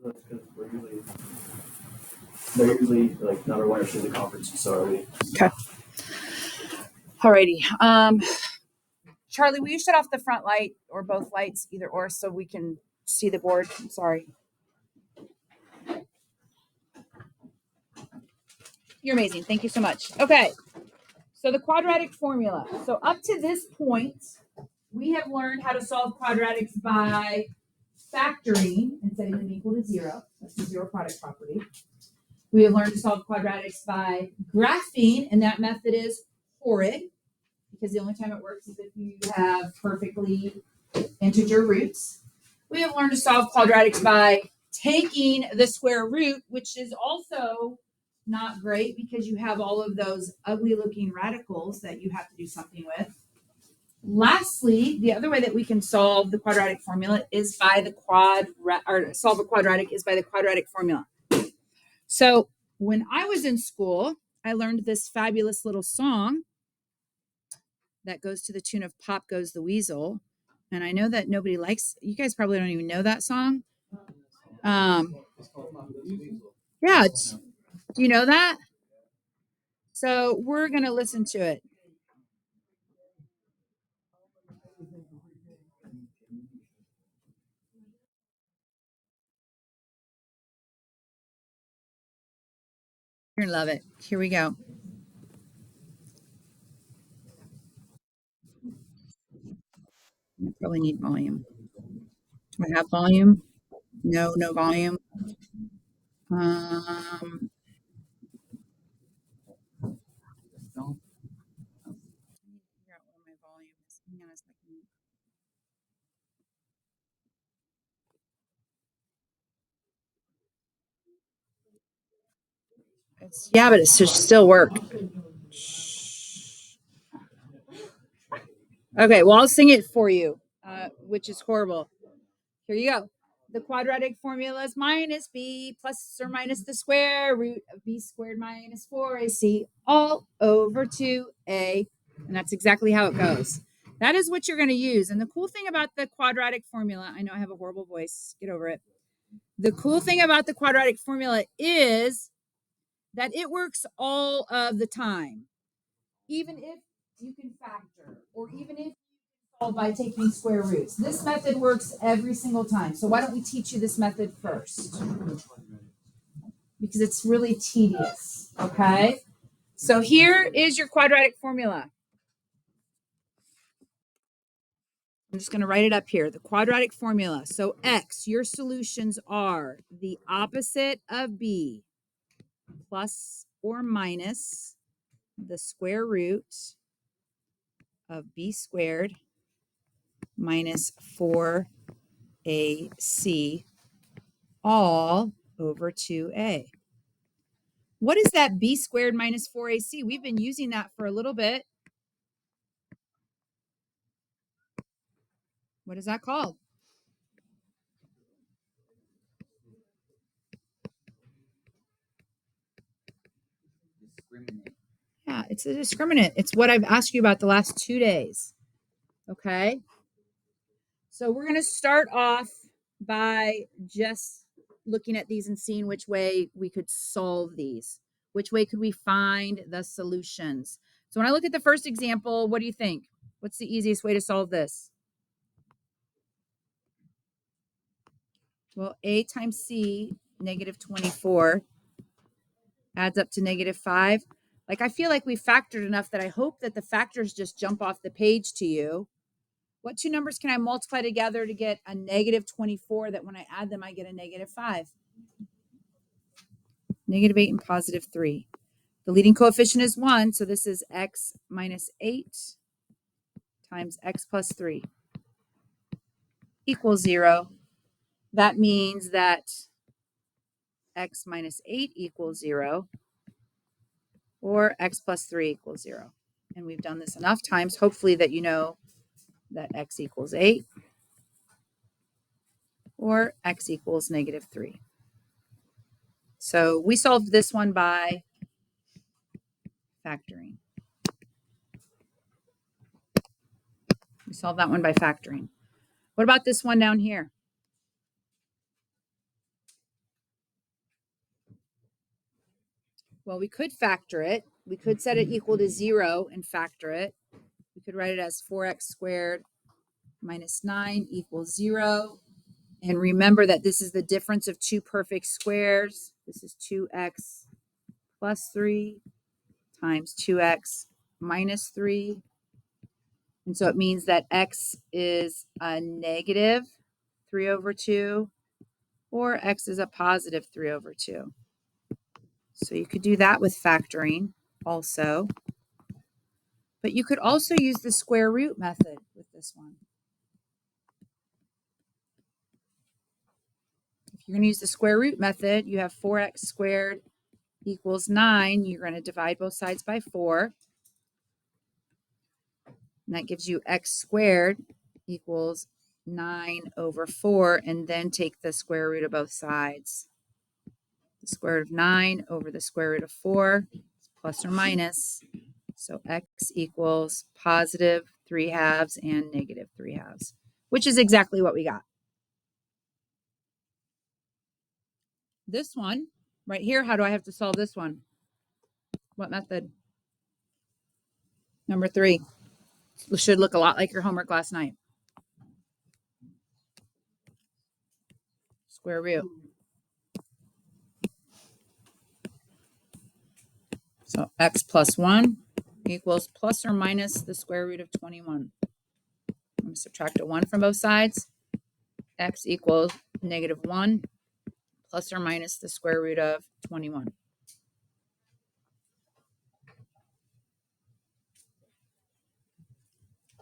That's because they're usually like number one or two in the conference, so are we. Okay. Alrighty. Charlie, will you shut off the front light or both lights, either or, so we can see the board? I'm sorry. You're amazing. Thank you so much. Okay. So the quadratic formula. So up to this point, we have learned how to solve quadratics by factoring and setting them equal to 0. That's the zero product property. We have learned to solve quadratics by graphing, and that method is horrid, because the only time it works is if you have perfectly integer roots. We have learned to solve quadratics by taking the square root, which is also not great because you have all of those ugly looking radicals that you have to do something with. Lastly, the other way that we can solve the quadratic formula is by the solve a quadratic is by the quadratic formula. So when I was in school, I learned this fabulous little song that goes to the tune of Pop Goes the Weasel. And I know that nobody likes, you guys probably don't even know that song. Yeah. Do you know that? So we're going to listen to it. You're going to love it. Here we go. I probably need volume. Do I have volume? No volume. Yeah, but it should still work. Okay, well, I'll sing it for you, which is horrible. Here you go. The quadratic formula is minus b plus or minus the square root of b squared minus 4ac all over 2a. And that's exactly how it goes. That is what you're going to use. And the cool thing about the quadratic formula, I know I have a horrible voice, get over it. The cool thing about the quadratic formula is that it works all of the time. Even if you can factor, or even if by taking square roots. This method works every single time. So why don't we teach you this method first? Because it's really tedious, okay? So here is your quadratic formula. I'm just going to write it up here. The quadratic formula. So x, your solutions are the opposite of b plus or minus the square root of b squared minus 4ac all over 2a. What is that b squared minus 4ac? We've been using that for a little bit. What is that called? Yeah, it's a discriminant. It's what I've asked you about the last 2 days. Okay. So we're going to start off by just looking at these and seeing which way we could solve these. Which way could we find the solutions? So when I look at the first example, what do you think? What's the easiest way to solve this? Well, a times c, negative 24, adds up to negative 5. Like, I feel like we factored enough that I hope that the factors just jump off the page to you. What two numbers can I multiply together to get a negative 24 that when I add them, I get a negative 5? Negative 8 and positive 3. The leading coefficient is 1, so this is x minus 8 times x plus 3 equals 0. That means that x minus 8 equals 0, or x plus 3 equals 0. And we've done this enough times, hopefully, that you know that x equals 8 or x equals negative 3. So we solved this one by factoring. We solved that one by factoring. What about this one down here? Well, we could factor it. We could set it equal to 0 and factor it. We could write it as 4x squared minus 9 equals 0. And remember that this is the difference of two perfect squares. This is 2x plus 3 times 2x minus 3. And so it means that x is a negative 3 over 2, or x is a positive 3 over 2. So you could do that with factoring also. But you could also use the square root method with this one. If you're going to use the square root method, you have 4x squared equals 9. You're going to divide both sides by 4. And that gives you x squared equals 9 over 4. And then take the square root of both sides. The square root of 9 over the square root of 4, plus or minus. So x equals positive 3/2 and negative 3/2, which is exactly what we got. This one right here, how do I have to solve this one? What method? Number 3. It should look a lot like your homework last night. Square root. So x plus 1 equals plus or minus the square root of 21. I'm going to subtract a 1 from both sides. X equals negative 1 plus or minus the square root of 21.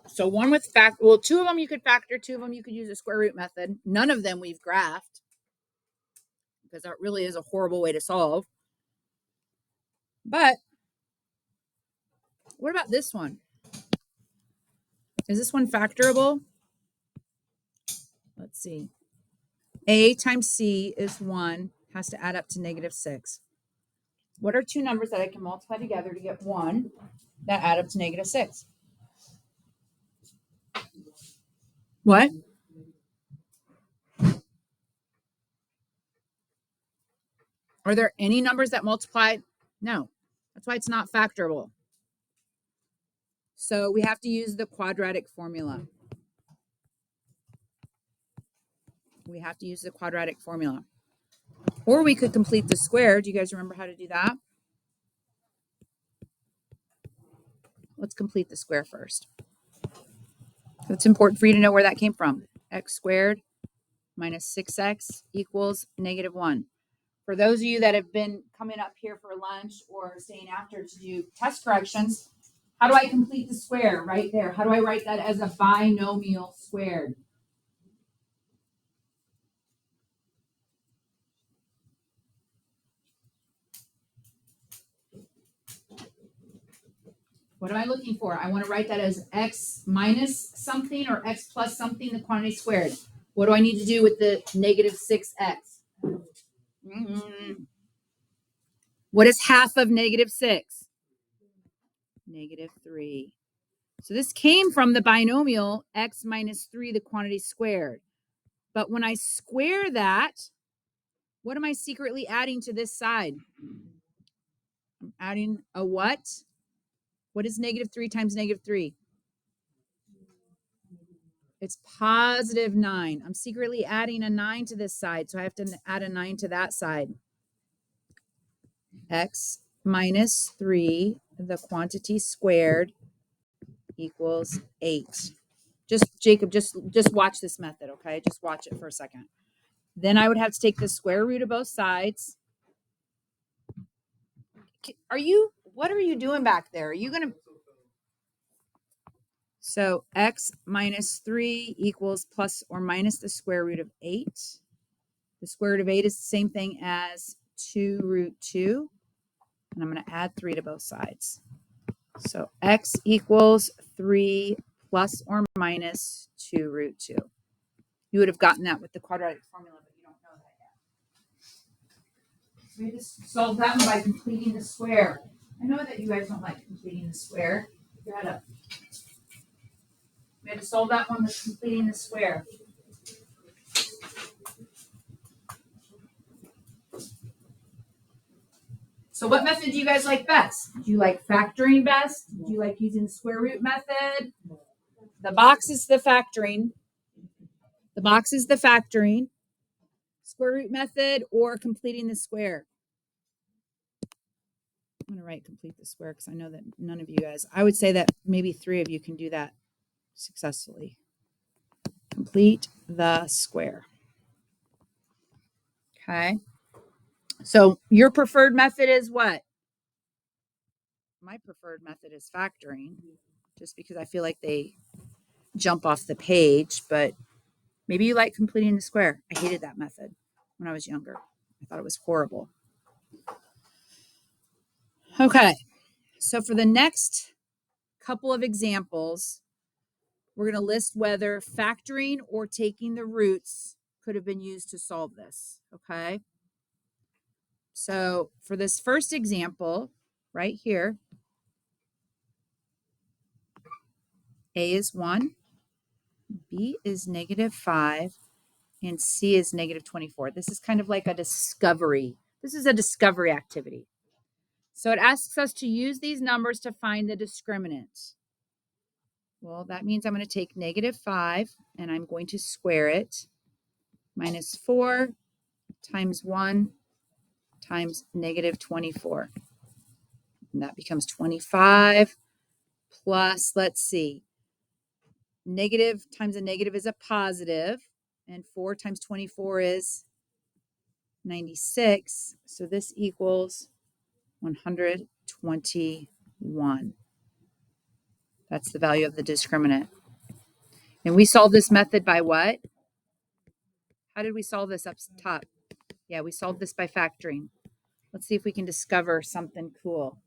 So one with two of them you could factor, 2 of them you could use a square root method. None of them we've graphed because that really is a horrible way to solve. But what about this one? Is this one factorable? Let's see. A times C is 1, has to add up to negative 6. What are two numbers that I can multiply together to get 1 that add up to negative 6? What? Are there any numbers that multiply? No. That's why it's not factorable. So we have to use the quadratic formula. We have to use the quadratic formula. Or we could complete the square. Do you guys remember how to do that? Let's complete the square first. It's important for you to know where that came from. X squared minus 6x equals negative 1. For those of you that have been coming up here for lunch or staying after to do test corrections, how do I complete the square right there? How do I write that as a binomial squared? What am I looking for? I want to write that as x minus something or x plus something, the quantity squared. What do I need to do with the negative 6x? What is half of negative 6? Negative 3. So this came from the binomial x minus 3, the quantity squared. But when I square that, what am I secretly adding to this side? I'm adding a what? What is negative 3 times negative 3? It's positive 9. I'm secretly adding a 9 to this side, so I have to add a 9 to that side. X minus 3, the quantity squared, equals 8. Jacob, just watch this method, okay? Just watch it for a second. Then I would have to take the square root of both sides. What are you doing back there? Are you going to... So x minus 3 equals plus or minus the square root of 8. The square root of 8 is the same thing as 2 root 2. And I'm going to add 3 to both sides. So x equals 3 plus or minus 2 root 2. You would have gotten that with the quadratic formula, but you don't know that yet. So we just solve that one by completing the square. I know that you guys don't like completing the square. We had to solve that one with completing the square. So what method do you guys like best? Do you like factoring best? Do you like using the square root method? The box is the factoring. The box is the factoring. Square root method or completing the square. I'm going to write complete the square because I know that none of you guys, I would say that maybe 3 of you can do that successfully. Complete the square. Okay. So your preferred method is what? My preferred method is factoring, just because I feel like they jump off the page, but maybe you like completing the square. I hated that method when I was younger. I thought it was horrible. Okay. So for the next couple of examples, we're going to list whether factoring or taking the roots could have been used to solve this. Okay. So for this first example right here, A is 1, B is -5, and C is -24. This is kind of like a discovery. This is a discovery activity. So it asks us to use these numbers to find the discriminant. Well, that means I'm going to take -5 and I'm going to square it. -4 times 1 times -24. And that becomes 25 plus, let's see, negative times a negative is a positive, and 4 times 24 is 96. So this equals 121. That's the value of the discriminant. And we solve this method by what? How did we solve this up top? Yeah, we solved this by factoring. Let's see if we can discover something cool.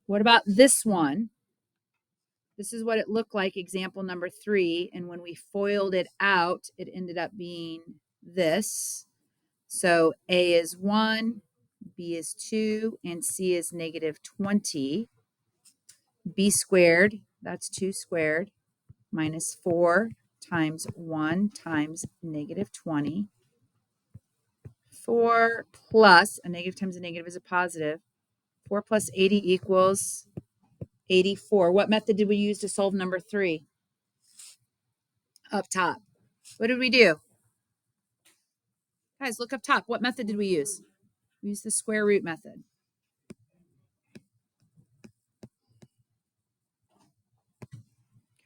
What about this one? This is what it looked like, example number 3. And when we FOILed it out, it ended up being this. So A is 1, B is 2, and C is -20. B squared, that's 2 squared, minus 4 times 1 times -20. 4 plus, a negative times a negative is a positive. 4 plus 80 equals 84. What method did we use to solve number 3? Up top. What did we do? Guys, look up top. What method did we use? We used the square root method.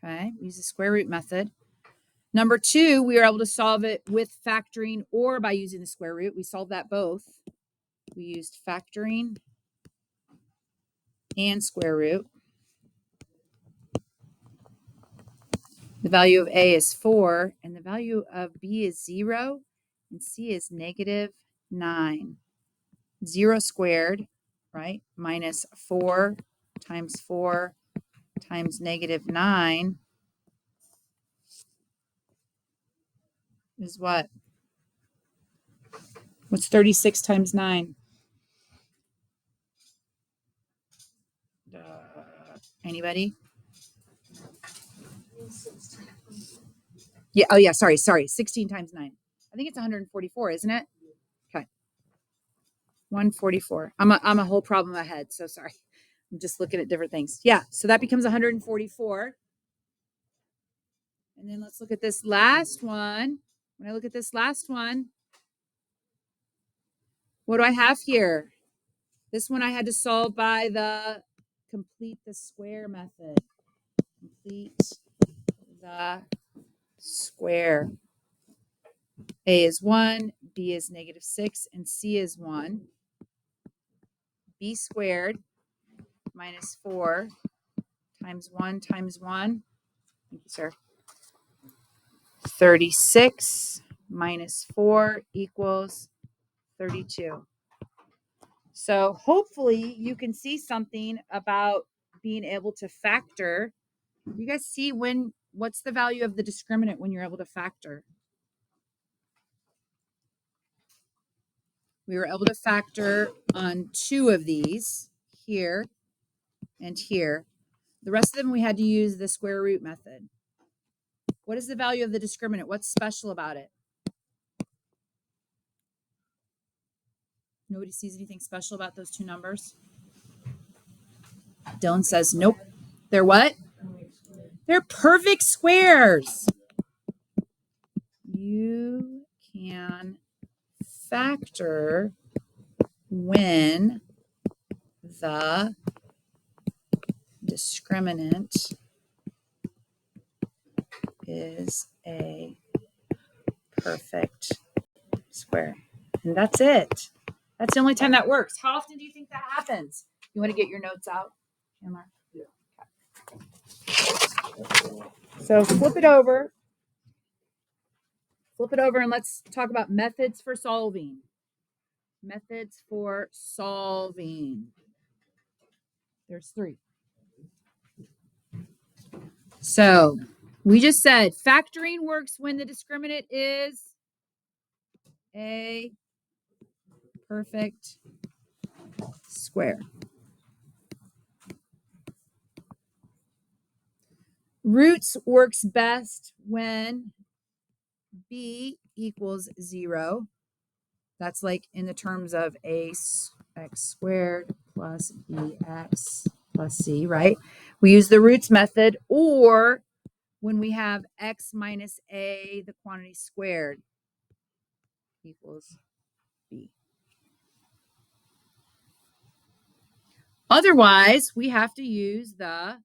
Okay, we use the square root method. Number 2, we were able to solve it with factoring or by using the square root. We solved that both. We used factoring and square root. The value of A is 4, and the value of B is 0, and C is -9. 0 squared, right, minus 4 times 4 times -9 is what? What's 36 times 9? Anybody? Yeah. Oh, yeah. Sorry. 16 times 9. I think it's 144, isn't it? Okay. 144. I'm a whole problem ahead. So sorry. I'm just looking at different things. Yeah. So that becomes 144. And then let's look at this last one. When I look at this last one, what do I have here? This one I had to solve by the complete the square method. Complete the square. A is 1, B is -6, and C is 1. B squared minus 4 times 1 times 1. Thank you, sir. 36 minus 4 equals 32. So hopefully you can see something about being able to factor. You guys see what's the value of the discriminant when you're able to factor? We were able to factor on 2 of these, here and here. The rest of them we had to use the square root method. What is the value of the discriminant? What's special about it? Nobody sees anything special about those two numbers? Dylan says, nope. They're what? They're perfect squares. You can factor when the discriminant is a perfect square. And that's it. That's the only time that works. How often do you think that happens? You want to get your notes out, Chandler? Yeah. So flip it over. Flip it over and let's talk about methods for solving. Methods for solving. There's 3. So we just said factoring works when the discriminant is a perfect square. Roots works best when b equals 0. That's like in the terms of x squared plus bx plus c, right? We use the roots method, or when we have x minus a, the quantity squared, equals b. Otherwise, we have to use the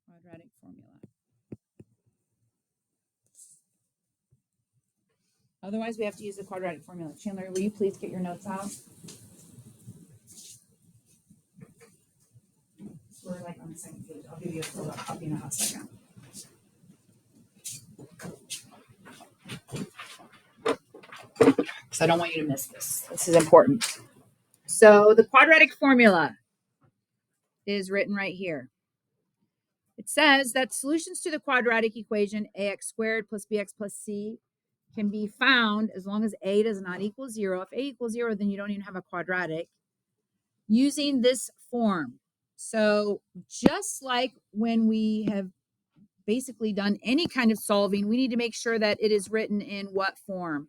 quadratic formula. Otherwise, we have to use the quadratic formula. Chandler, will you please get your notes out? We're like on the second page. I'll give you a full copy in a hot second. Because I don't want you to miss this. This is important. So the quadratic formula is written right here. It says that solutions to the quadratic equation ax squared plus bx plus c can be found as long as a does not equal 0. If a equals 0, then you don't even have a quadratic, using this form. So just like when we have basically done any kind of solving, we need to make sure that it is written in what form?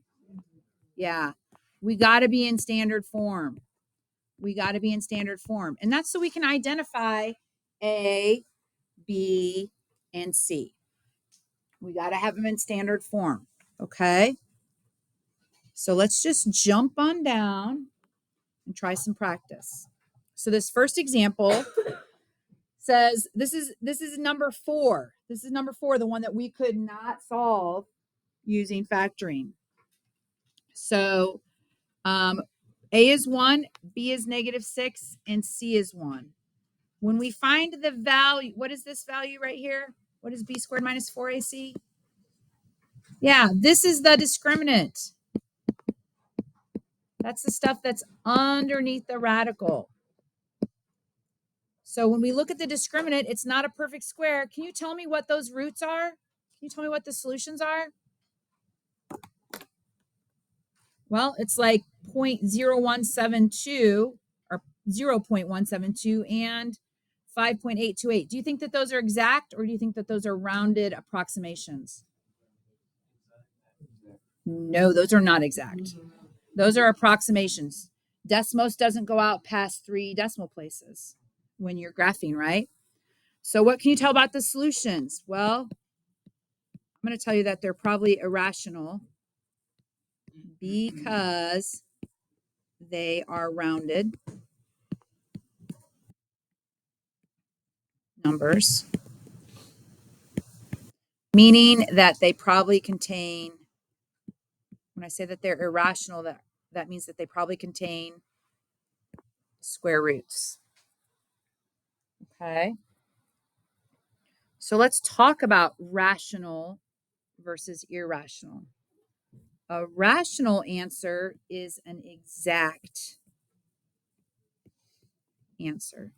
Yeah, we got to be in standard form. We got to be in standard form. And that's so we can identify A, B, and C. We got to have them in standard form. Okay. So let's just jump on down and try some practice. So this first example says this is number 4. This is number 4, the one that we could not solve using factoring. So A is 1, B is -6, and C is 1. When we find the value, what is this value right here? What is b squared minus 4ac? Yeah, this is the discriminant. That's the stuff that's underneath the radical. So when we look at the discriminant, it's not a perfect square. Can you tell me what those roots are? Can you tell me what the solutions are? Well, it's like 0.0172 or 0.172 and 5.828. Do you think that those are exact, or do you think that those are rounded approximations? No, those are not exact. Those are approximations. Desmos doesn't go out past 3 decimal places when you're graphing, right? So what can you tell about the solutions? Well, I'm going to tell you that they're probably irrational because they are rounded numbers, meaning that they probably contain, when I say that they're irrational, that means that they probably contain square roots. Okay. So let's talk about rational versus irrational. A rational answer is an exact answer.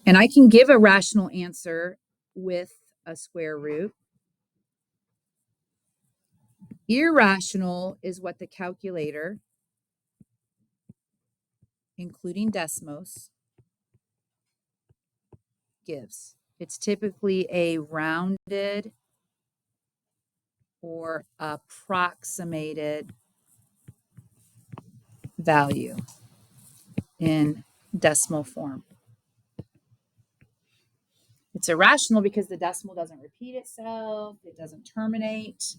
And I can give a rational answer with a square root. Irrational is what the calculator, including Desmos, gives. It's typically a rounded or approximated value in decimal form. It's irrational because the decimal doesn't repeat itself, it doesn't terminate.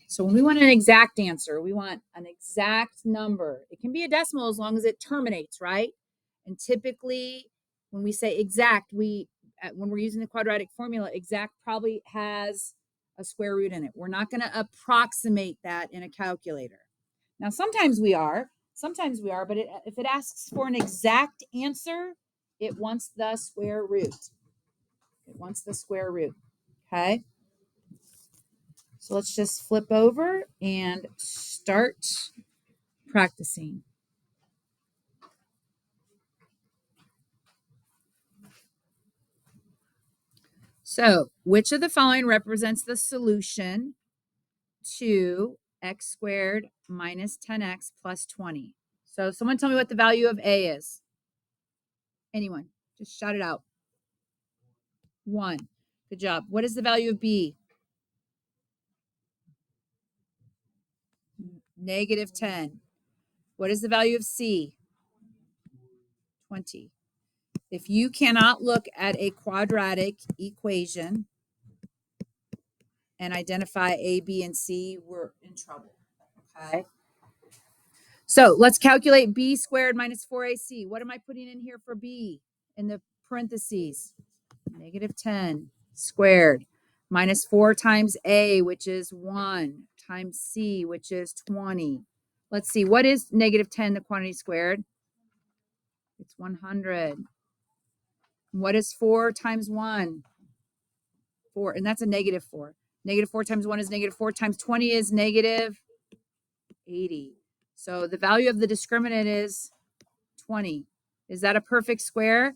So when we want an exact answer, we want an exact number. It can be a decimal as long as it terminates, right? And typically, when we say exact, when we're using the quadratic formula, exact probably has a square root in it. We're not going to approximate that in a calculator. Now, sometimes we are, but if it asks for an exact answer, it wants the square root. It wants the square root, okay? So let's just flip over and start practicing. So, which of the following represents the solution to x squared minus 10x plus 20? So, someone tell me what the value of a is. Anyone? Just shout it out. 1. Good job. What is the value of b? Negative 10. What is the value of c? 20. If you cannot look at a quadratic equation and identify A, B, and C, we're in trouble, okay? So let's calculate B squared minus 4AC. What am I putting in here for B in the parentheses? Negative 10 squared minus 4 times A, which is 1, times C, which is 20. Let's see, what is negative 10, the quantity squared? It's 100. What is 4 times 1? 4, and that's a negative 4. Negative 4 times 1 is negative 4 times 20 is negative 80. So the value of the discriminant is 20. Is that a perfect square?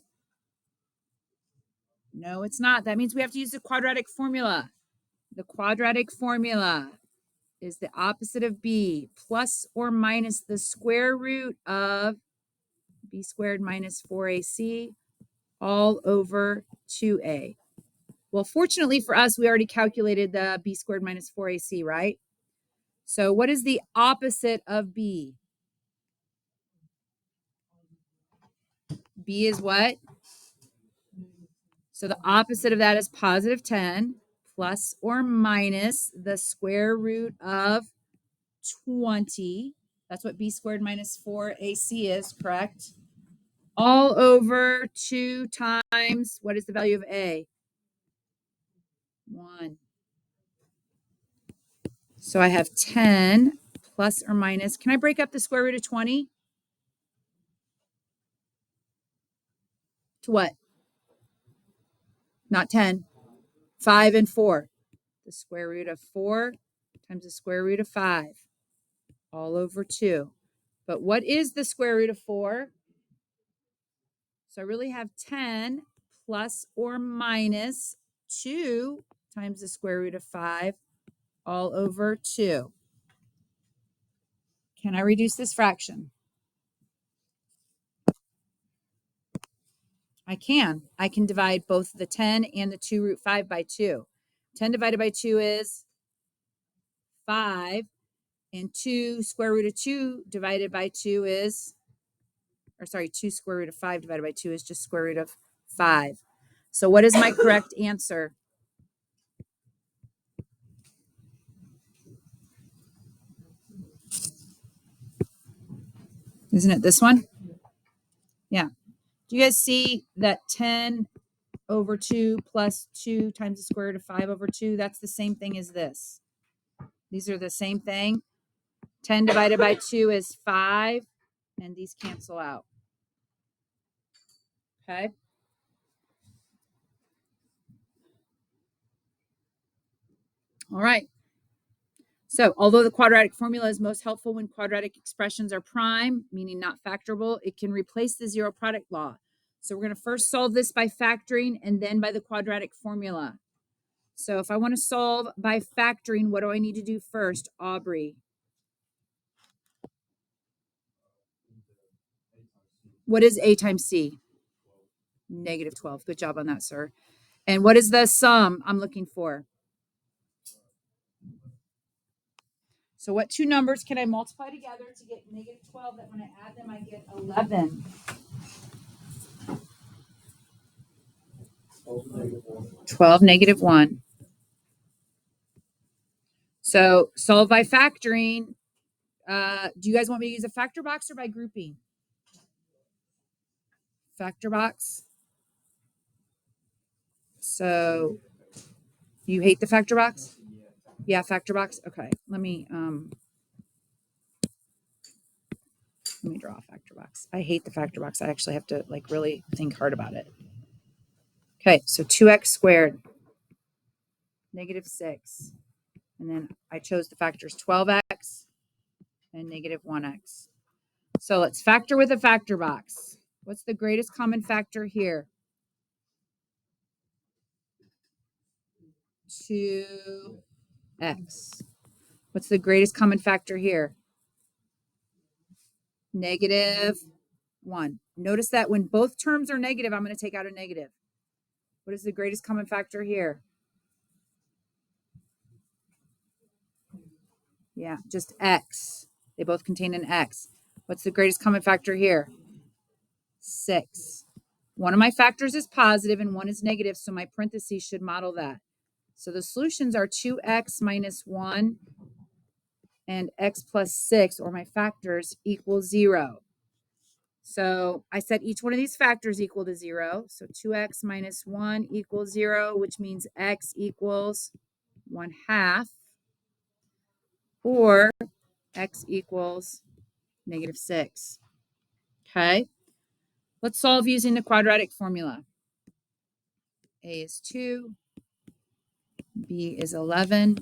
No, it's not. That means we have to use the quadratic formula. The quadratic formula is the opposite of b, plus or minus the square root of b squared minus 4ac all over 2a. Well, fortunately for us, we already calculated the b squared minus 4ac, right? So what is the opposite of b? B is what? So the opposite of that is positive 10 plus or minus the square root of 20. That's what b squared minus 4ac is, correct? All over 2 times, what is the value of a? 1. So I have 10 plus or minus. Can I break up the square root of 20? To what? Not 10. 5 and 4. The square root of 4 times the square root of 5. All over 2. But what is the square root of 4? So I really have 10 plus or minus 2 times the square root of 5 all over 2. Can I reduce this fraction? I can. I can divide both the 10 and the 2 root 5 by 2. 10 divided by 2 is 5, and 2 square root of 2 divided by 2 is, 2 square root of 5 divided by 2 is just square root of 5. So what is my correct answer? Isn't it this one? Yeah. Do you guys see that 10 over 2 plus 2 times the square root of 5 over 2? That's the same thing as this. These are the same thing. 10 divided by 2 is 5, and these cancel out. Okay? All right. So, although the quadratic formula is most helpful when quadratic expressions are prime, meaning not factorable, it can replace the zero product law. So, we're going to first solve this by factoring and then by the quadratic formula. So, if I want to solve by factoring, what do I need to do first, Aubrey? What is A times C? Negative 12. Good job on that, sir. And what is the sum I'm looking for? So what two numbers can I multiply together to get negative 12 that when I add them, I get 11? 12, negative 1. So solve by factoring. Do you guys want me to use a factor box or by grouping? Factor box. So you hate the factor box? Yeah, factor box. Okay, let me draw a factor box. I hate the factor box. I actually have to like really think hard about it. Okay, so 2x squared, negative 6. And then I chose the factors 12x and negative 1x. So let's factor with a factor box. What's the greatest common factor here? 2x. What's the greatest common factor here? Negative 1. Notice that when both terms are negative, I'm going to take out a negative. What is the greatest common factor here? Yeah, just x. They both contain an x. What's the greatest common factor here? 6. One of my factors is positive and one is negative, so my parentheses should model that. So the solutions are 2x minus 1 and x plus 6, or my factors, equals 0. So I set each one of these factors equal to 0. So 2x minus 1 equals 0, which means x equals 1/2, or x equals negative 6. Okay, let's solve using the quadratic formula. A is 2, B is 11,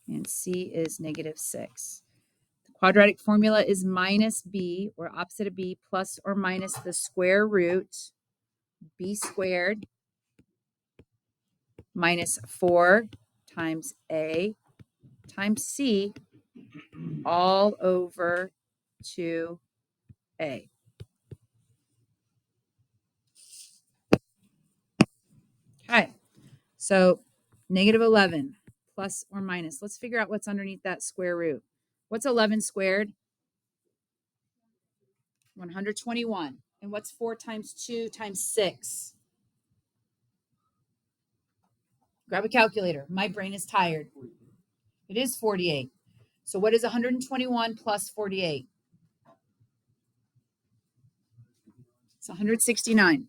and C is negative 6. The quadratic formula is minus B, or opposite of B, plus or minus the square root, B squared, minus 4 times A times C, all over 2A. Okay, so negative 11 plus or minus. Let's figure out what's underneath that square root. What's 11 squared? 121. And what's 4 times 2 times 6? Grab a calculator. My brain is tired. It is 48. So what is 121 plus 48? It's 169.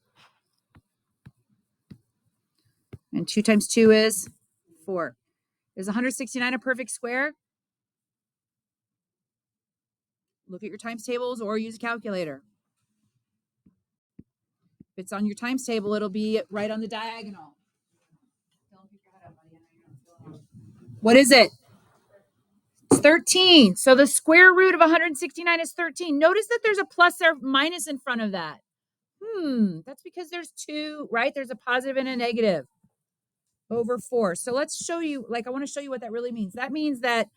And 2 times 2 is 4. Is 169 a perfect square? Look at your times tables or use a calculator. If it's on your times table, it'll be right on the diagonal. What is it? It's 13. So the square root of 169 is 13. Notice that there's a plus or minus in front of that. That's because there's 2, right? There's a positive and a negative over 4. So let's show you, I want to show you what that really means. That means that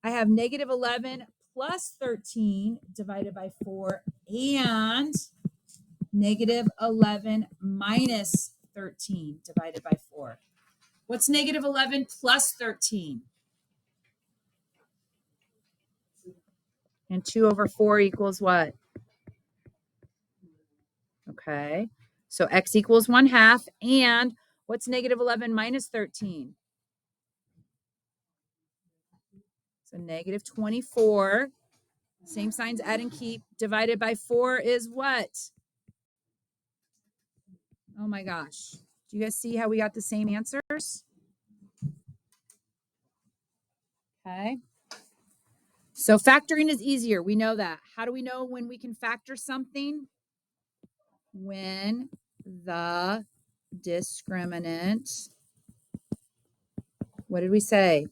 I have negative 11 plus 13 divided by 4 and negative 11 minus 13 divided by 4. What's negative 11 plus 13? And 2 over 4 equals what? Okay, so x equals 1/2. And what's negative 11 minus 13? So negative 24. Same signs, add and keep. Divided by 4 is what? Oh my gosh. Do you guys see how we got the same answers? Okay. So factoring is easier. We know that. How do we know when we can factor something? When the discriminant, what did we say?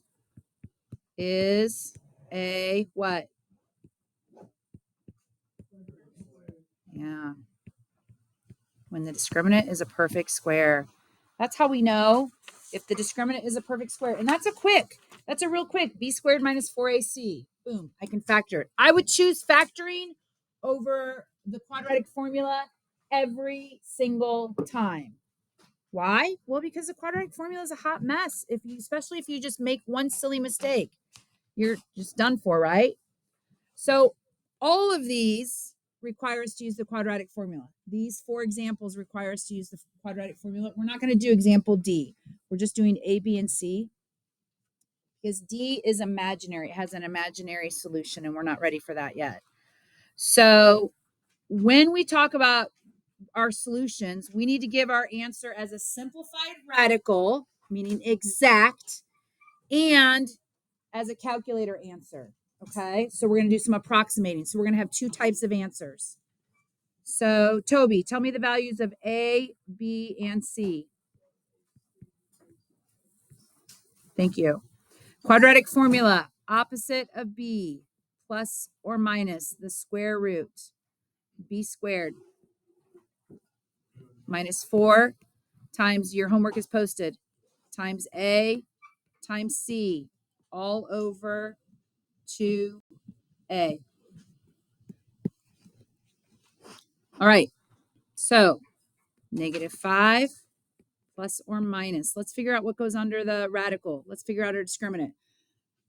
Is a what? Yeah. When the discriminant is a perfect square. That's how we know if the discriminant is a perfect square. And that's a real quick. B squared minus 4AC. Boom, I can factor it. I would choose factoring over the quadratic formula every single time. Why? Well, because the quadratic formula is a hot mess, especially if you just make one silly mistake. you're just done for, right? So all of these require us to use the quadratic formula. These 4 examples require us to use the quadratic formula. We're not going to do example D. We're just doing A, B, and C because D is imaginary. It has an imaginary solution, and we're not ready for that yet. So when we talk about our solutions, we need to give our answer as a simplified radical, meaning exact, and as a calculator answer. Okay, so we're going to do some approximating. So we're going to have 2 types of answers. So Toby, tell me the values of A, B, and C. Thank you. Quadratic formula, opposite of B, plus or minus the square root, B squared, minus 4 times, your homework is posted, times A times C, all over 2A. All right, so -5 plus or minus. Let's figure out what goes under the radical. Let's figure out our discriminant.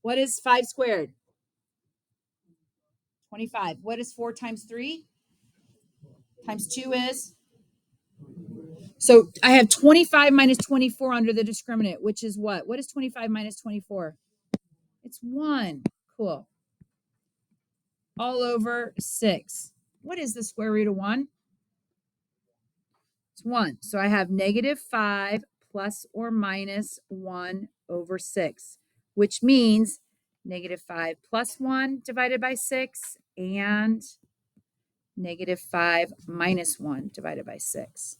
What is 5 squared? 25. What is 4 times 3? Times 2 is? So I have 25 minus 24 under the discriminant, which is what? What is 25 minus 24? It's 1. Cool. All over 6. What is the square root of 1? It's 1. So I have -5 plus or minus 1 over 6, which means -5 plus 1 divided by 6 and -5 minus 1 divided by 6.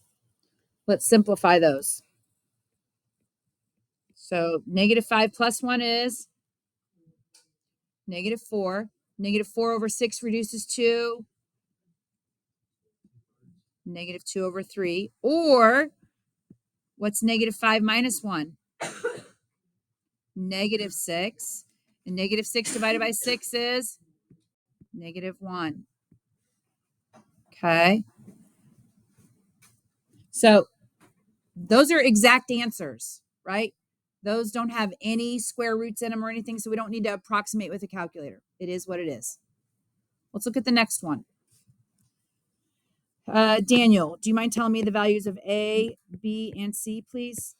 Let's simplify those. So -5 plus 1 is -4. -4 over 6 reduces to -2 over 3. Or what's -5 minus 1? -6. And -6 divided by 6 is -1. Okay. So those are exact answers, right? Those don't have any square roots in them or anything, so we don't need to approximate with a calculator. It is what it is. Let's look at the next one. Daniel, do you mind telling me the values of A, B, and C, please?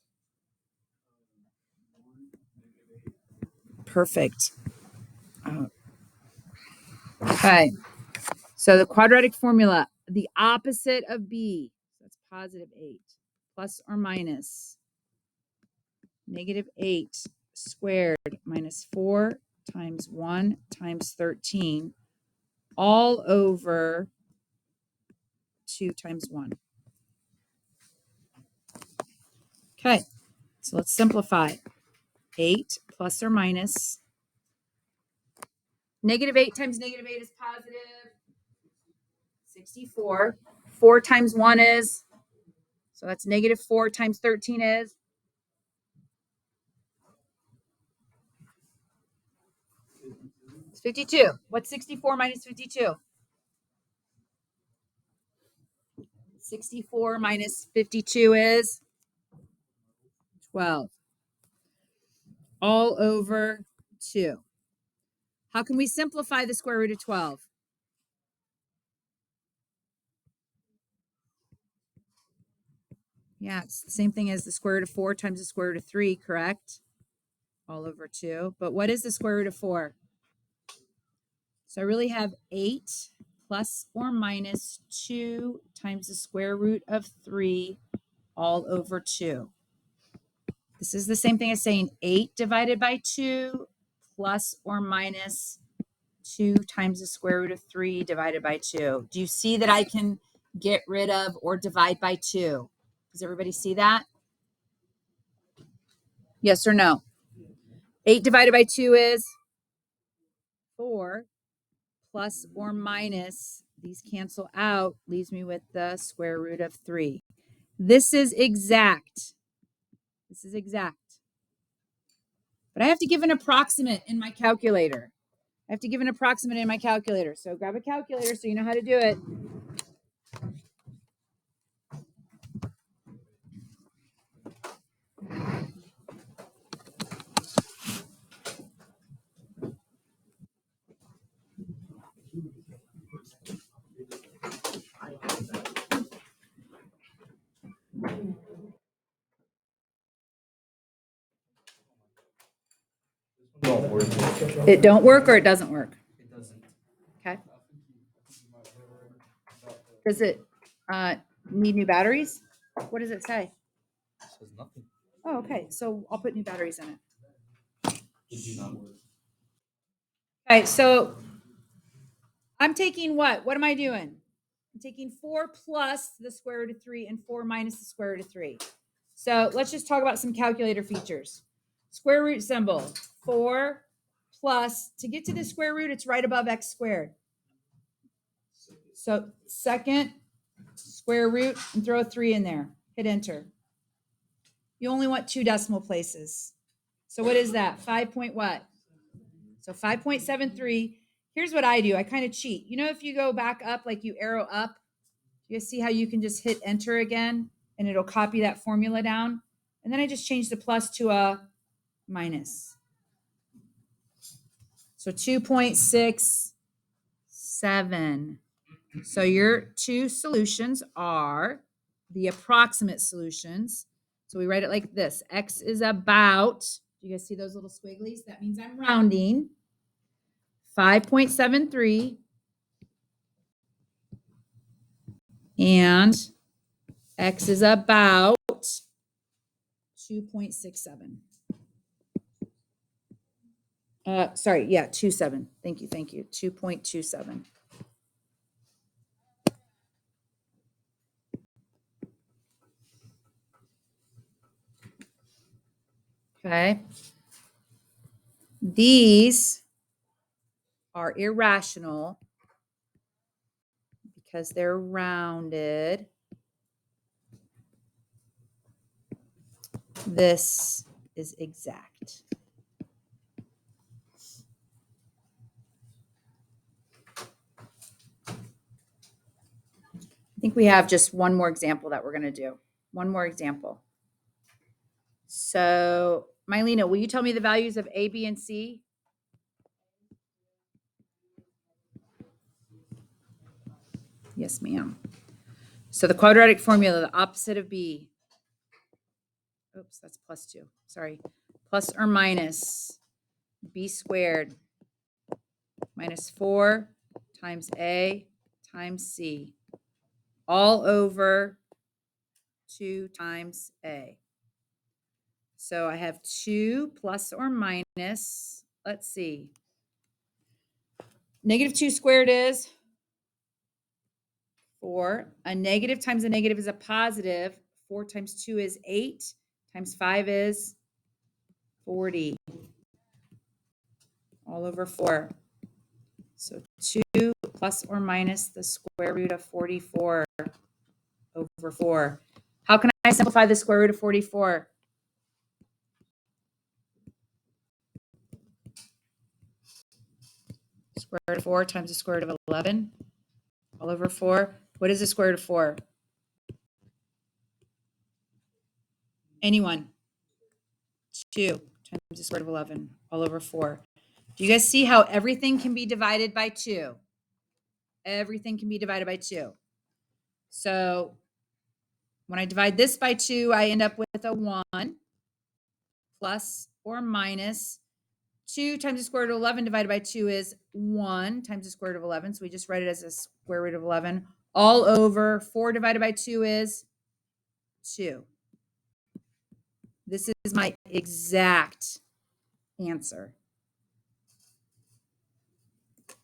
Perfect. Okay. So the quadratic formula, the opposite of B, so that's +8, plus or minus -8 squared minus 4 times 1 times 13, all over 2 times 1. Okay, so let's simplify. 8 plus or minus. -8 times -8 is positive 64. 4 times 1 is, so that's -4 times 13 is. It's 52. What's 64 minus 52? 64 minus 52 is 12. All over 2. How can we simplify the square root of 12? Yeah, it's the same thing as the square root of 4 times the square root of 3, correct? All over 2. But what is the square root of 4? So I really have 8 plus or minus 2 times the square root of 3 all over 2. This is the same thing as saying 8 divided by 2 plus or minus 2 times the square root of 3 divided by 2. Do you see that I can get rid of or divide by 2? Does everybody see that? Yes or no? 8 divided by 2 is 4, plus or minus, these cancel out, leaves me with the square root of 3. This is exact. This is exact. But I have to give an approximate in my calculator. I have to give an approximate in my calculator. So grab a calculator so you know how to do it. Don't work. It don't work or it doesn't work? It doesn't. Okay. Does it need new batteries? What does it say? It says nothing. Oh, okay. So I'll put new batteries in it. It do not work. Okay, so I'm taking what? What am I doing? I'm taking 4 plus the square root of 3 and 4 minus the square root of 3. So let's just talk about some calculator features. Square root symbol, 4 plus, to get to the square root, it's right above x squared. So second square root and throw a 3 in there. Hit enter. You only want 2 decimal places. So what is that? 5 point what? So 5.73. Here's what I do. I kind of cheat. You know, if you go back up, like you arrow up, you see how you can just hit enter again and it'll copy that formula down. And then I just change the plus to a minus. So 2.67. So your two solutions are the approximate solutions. So we write it like this. X is about, do you guys see those little squigglies? That means I'm rounding. 5.73 and X is about 2.67. Sorry, yeah, 27. Thank you. 2.27. Okay. These are irrational because they're rounded. This is exact. I think we have just one more example that we're going to do. One more example. So, Mylena, will you tell me the values of A, B, and C? Yes, ma'am. So the quadratic formula, the opposite of B. Oops, that's plus 2. Sorry. Plus or minus B squared minus 4 times A times C, all over 2 times A. So I have 2 plus or minus, let's see. Negative 2 squared is 4. A negative times a negative is a positive. 4 times 2 is 8. Times 5 is 40. All over 4. So 2 plus or minus the square root of 44 over 4. How can I simplify the square root of 44? Square root of 4 times the square root of 11 all over 4. What is the square root of 4? Anyone? 2 times the square root of 11 all over 4. Do you guys see how everything can be divided by 2? Everything can be divided by 2. So when I divide this by 2, I end up with a 1 plus or minus 2 times the square root of 11 divided by 2 is 1 times the square root of 11. So we just write it as a square root of 11. All over 4 divided by 2 is 2. This is my exact answer.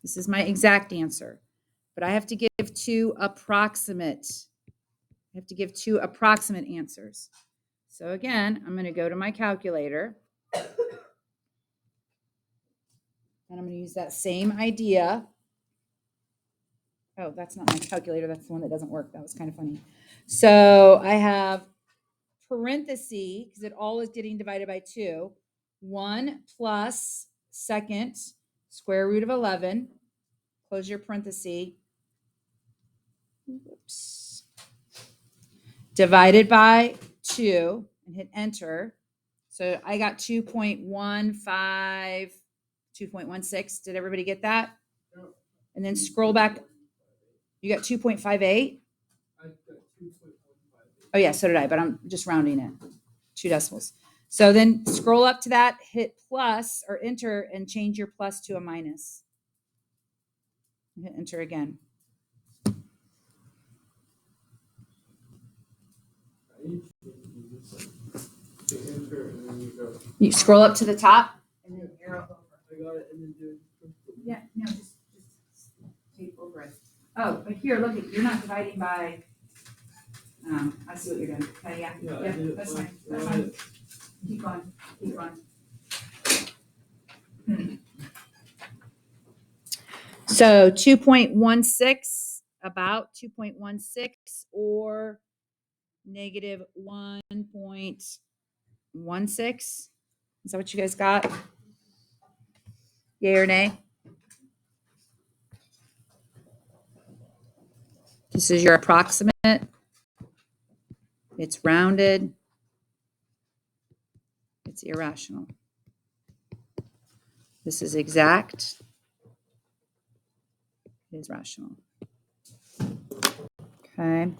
This is my exact answer. But I have to give 2 approximate. I have to give 2 approximate answers. So again, I'm going to go to my calculator. And I'm going to use that same idea. Oh, that's not my calculator. That's the one that doesn't work. That was kind of funny. So I have parenthesis, because it all is getting divided by 2. 1 plus second square root of 11. Close your parenthesis. Oops. Divided by 2 and hit enter. So I got 2.15, 2.16. Did everybody get that? And then scroll back. You got 2.58? Oh, yeah, so did I, but I'm just rounding it. 2 decimals. So then scroll up to that, hit plus or enter, and change your plus to a minus. Hit enter again. You scroll up to the top and then arrow over. I got it, and then do it. Yeah, no, just tape over it. Oh, but here, look, you're not dividing by. I see what you're doing. Okay, yeah, Yeah, I yeah, did it that's fine. fine. That's fine. Keep going. Keep going. So 2.16, about 2.16, or negative 1.16. Is that what you guys got? Yay or nay? This is your approximate. It's rounded. It's irrational. This is exact. It is rational. Okay.